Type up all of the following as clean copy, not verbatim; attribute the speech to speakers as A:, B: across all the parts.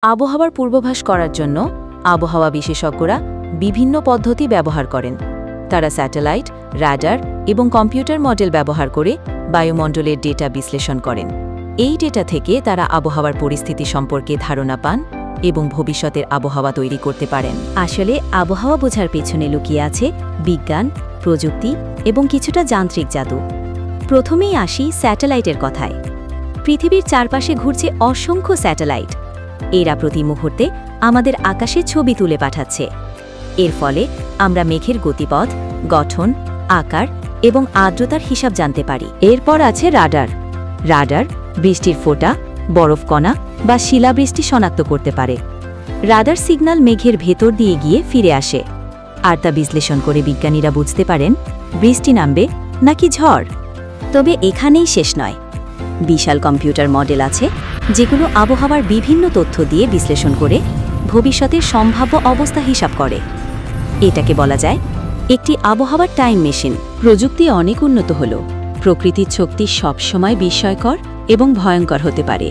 A: আবহাওয়ার পূর্বাভাস করার জন্য আবহাওয়া বিশেষজ্ঞরা বিভিন্ন পদ্ধতি ব্যবহার করেন। তারা স্যাটেলাইট, রাডার এবং কম্পিউটার মডেল ব্যবহার করে বায়ুমণ্ডলের ডেটা বিশ্লেষণ করেন। এই ডেটা থেকে তারা আবহাওয়ার পরিস্থিতি সম্পর্কে ধারণা পান এবং ভবিষ্যতের আবহাওয়া তৈরি করতে পারেন।
B: আসলে আবহাওয়া বোঝার পেছনে লুকিয়ে আছে বিজ্ঞান, প্রযুক্তি এবং কিছুটা যান্ত্রিক জাদু। প্রথমেই আসি স্যাটেলাইটের কথায়। পৃথিবীর চারপাশে ঘুরছে অসংখ্য স্যাটেলাইট। এরা প্রতি মুহূর্তে আমাদের আকাশে ছবি তুলে পাঠাচ্ছে। এর ফলে আমরা মেঘের গতিপথ, গঠন, আকার এবং আর্দ্রতার হিসাব জানতে পারি। এরপর আছে রাডার। রাডার বৃষ্টির ফোঁটা, বরফকণা বা শিলাবৃষ্টি শনাক্ত করতে পারে। রাডার সিগন্যাল মেঘের ভেতর দিয়ে গিয়ে ফিরে আসে, আর তা বিশ্লেষণ করে বিজ্ঞানীরা বুঝতে পারেন বৃষ্টি নামবে নাকি ঝড়। তবে এখানেই শেষ নয়। বিশাল কম্পিউটার মডেল আছে যেগুলো আবহাওয়ার বিভিন্ন তথ্য দিয়ে বিশ্লেষণ করে ভবিষ্যতের সম্ভাব্য অবস্থা হিসাব করে। এটাকে বলা যায় একটি আবহাওয়ার টাইম মেশিন। প্রযুক্তি অনেক উন্নত হল, প্রকৃতির শক্তি সবসময় বিস্ময়কর এবং ভয়ঙ্কর হতে পারে।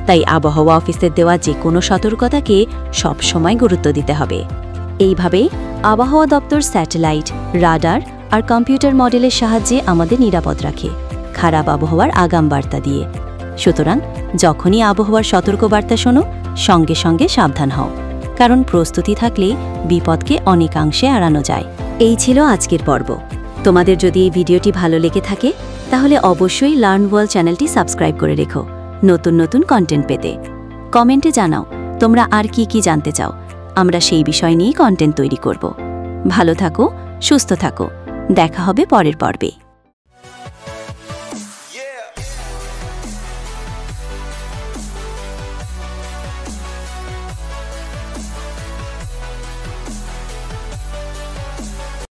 B: তাই আবহাওয়া অফিসের দেওয়া যে কোনো সতর্কতাকে সবসময় গুরুত্ব দিতে হবে। এইভাবেই আবহাওয়া দপ্তর স্যাটেলাইট, রাডার আর কম্পিউটার মডেলের সাহায্যে আমাদের নিরাপদ রাখে, খারাপ আবহাওয়ার আগাম বার্তা দিয়ে। সুতরাং যখনই আবহাওয়ার সতর্কবার্তা শোনো, সঙ্গে সঙ্গে সাবধান হও, কারণ প্রস্তুতি থাকলেই বিপদকে অনেকাংশে এড়ানো যায়। এই ছিল আজকের পর্ব। তোমাদের যদি এই ভিডিওটি ভালো লেগে থাকে তাহলে অবশ্যই লার্ন ওয়ার্ল্ড চ্যানেলটি সাবস্ক্রাইব করে রেখো নতুন নতুন কন্টেন্ট পেতে। কমেন্টে জানাও তোমরা আর কি জানতে চাও, আমরা সেই বিষয় নিয়েই কন্টেন্ট তৈরি করব। ভালো থাকো, সুস্থ থাকো, দেখা হবে পরের পর্বে।